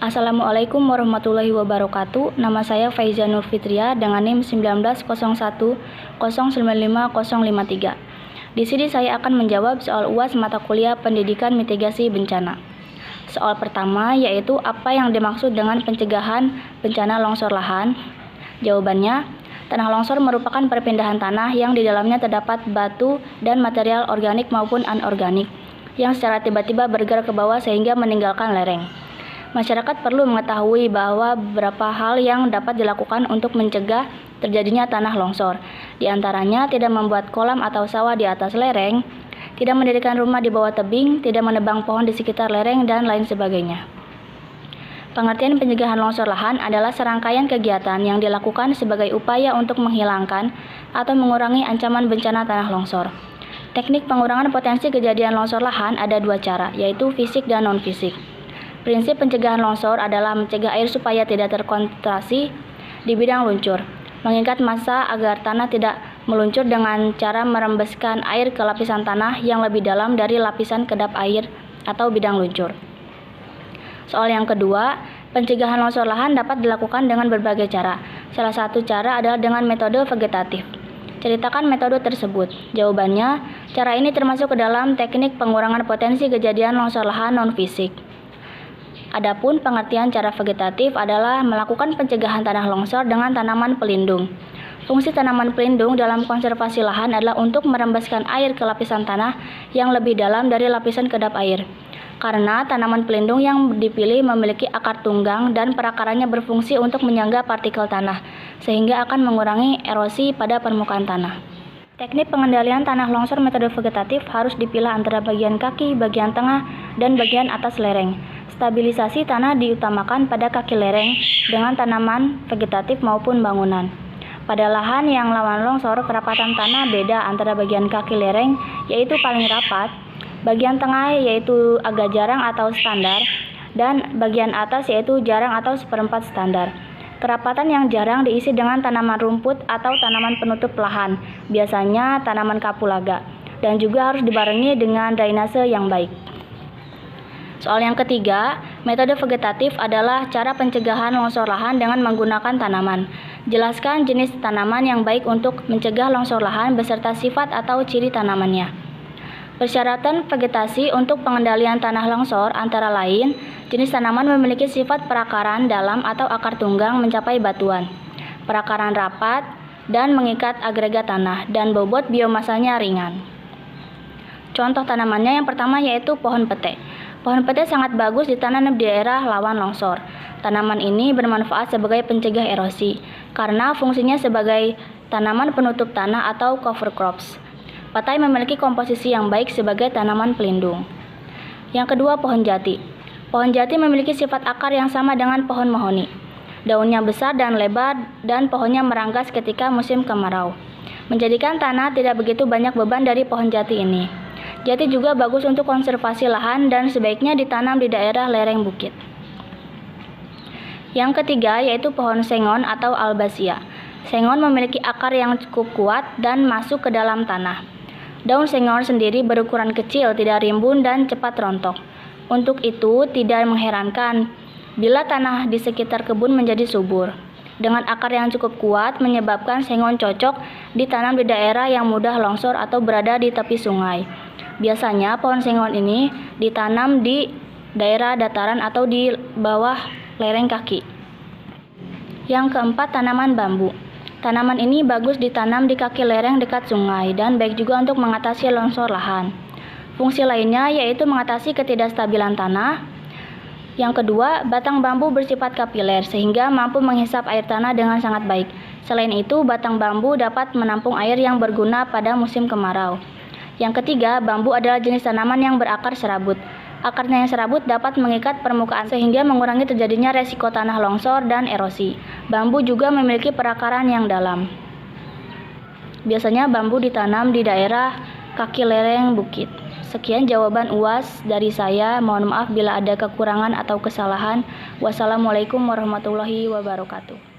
Assalamualaikum warahmatullahi wabarakatuh. Nama saya Faiza Nur Fitria dengan NIM 1901095053. Di sini saya akan menjawab soal UAS mata kuliah Pendidikan Mitigasi Bencana. Soal pertama yaitu apa yang dimaksud dengan pencegahan bencana longsor lahan? Jawabannya, tanah longsor merupakan perpindahan tanah yang di dalamnya terdapat batu dan material organik maupun anorganik yang secara tiba-tiba bergerak ke bawah sehingga meninggalkan lereng. Masyarakat perlu mengetahui bahwa beberapa hal yang dapat dilakukan untuk mencegah terjadinya tanah longsor. Di antaranya, tidak membuat kolam atau sawah di atas lereng, tidak mendirikan rumah di bawah tebing, tidak menebang pohon di sekitar lereng, dan lain sebagainya. Pengertian pencegahan longsor lahan adalah serangkaian kegiatan yang dilakukan sebagai upaya untuk menghilangkan atau mengurangi ancaman bencana tanah longsor. Teknik pengurangan potensi kejadian longsor lahan ada dua cara, yaitu fisik dan non-fisik. Prinsip pencegahan longsor adalah mencegah air supaya tidak terkonsentrasi di bidang luncur, mengikat massa agar tanah tidak meluncur dengan cara merembeskan air ke lapisan tanah yang lebih dalam dari lapisan kedap air atau bidang luncur. Soal yang kedua, pencegahan longsor lahan dapat dilakukan dengan berbagai cara. Salah satu cara adalah dengan metode vegetatif. Ceritakan metode tersebut. Jawabannya, cara ini termasuk ke dalam teknik pengurangan potensi kejadian longsor lahan non-fisik. Adapun pengertian cara vegetatif adalah melakukan pencegahan tanah longsor dengan tanaman pelindung. Fungsi tanaman pelindung dalam konservasi lahan adalah untuk merembeskan air ke lapisan tanah yang lebih dalam dari lapisan kedap air. Karena tanaman pelindung yang dipilih memiliki akar tunggang dan perakarannya berfungsi untuk menyangga partikel tanah, sehingga akan mengurangi erosi pada permukaan tanah. Teknik pengendalian tanah longsor metode vegetatif harus dipilah antara bagian kaki, bagian tengah, dan bagian atas lereng. Stabilisasi tanah diutamakan pada kaki lereng dengan tanaman vegetatif maupun bangunan. Pada lahan yang rawan longsor, kerapatan tanah beda antara bagian kaki lereng yaitu paling rapat, bagian tengah yaitu agak jarang atau standar, dan bagian atas yaitu jarang atau seperempat standar. Kerapatan yang jarang diisi dengan tanaman rumput atau tanaman penutup lahan, biasanya tanaman kapulaga, dan juga harus dibarengi dengan drainase yang baik. Soal yang ketiga, metode vegetatif adalah cara pencegahan longsor lahan dengan menggunakan tanaman. Jelaskan jenis tanaman yang baik untuk mencegah longsor lahan beserta sifat atau ciri tanamannya. Persyaratan vegetasi untuk pengendalian tanah longsor antara lain, jenis tanaman memiliki sifat perakaran dalam atau akar tunggang mencapai batuan, perakaran rapat, dan mengikat agregat tanah, dan bobot biomasanya ringan. Contoh tanamannya yang pertama yaitu pohon pete. Pohon pete sangat bagus ditanam di daerah rawan longsor. Tanaman ini bermanfaat sebagai pencegah erosi, karena fungsinya sebagai tanaman penutup tanah atau cover crops. Petai memiliki komposisi yang baik sebagai tanaman pelindung. Yang kedua, pohon jati. Pohon jati memiliki sifat akar yang sama dengan pohon mahoni. Daunnya besar dan lebar dan pohonnya meranggas ketika musim kemarau, menjadikan tanah tidak begitu banyak beban dari pohon jati ini. Jati juga bagus untuk konservasi lahan dan sebaiknya ditanam di daerah lereng bukit. Yang ketiga yaitu pohon sengon atau albazia. Sengon memiliki akar yang cukup kuat dan masuk ke dalam tanah. Daun sengon sendiri berukuran kecil, tidak rimbun dan cepat rontok. Untuk itu tidak mengherankan bila tanah di sekitar kebun menjadi subur. Dengan akar yang cukup kuat menyebabkan sengon cocok ditanam di daerah yang mudah longsor atau berada di tepi sungai. Biasanya pohon sengon ini ditanam di daerah dataran atau di bawah lereng kaki. Yang keempat, tanaman bambu. Tanaman ini bagus ditanam di kaki lereng dekat sungai dan baik juga untuk mengatasi longsor lahan. Fungsi lainnya yaitu mengatasi ketidakstabilan tanah. Yang kedua, batang bambu bersifat kapiler sehingga mampu menghisap air tanah dengan sangat baik. Selain itu, batang bambu dapat menampung air yang berguna pada musim kemarau. Yang ketiga, bambu adalah jenis tanaman yang berakar serabut. Akarnya yang serabut dapat mengikat permukaan sehingga mengurangi terjadinya resiko tanah longsor dan erosi. Bambu juga memiliki perakaran yang dalam. Biasanya bambu ditanam di daerah kaki lereng bukit. Sekian jawaban UAS dari saya. Mohon maaf bila ada kekurangan atau kesalahan. Wassalamualaikum warahmatullahi wabarakatuh.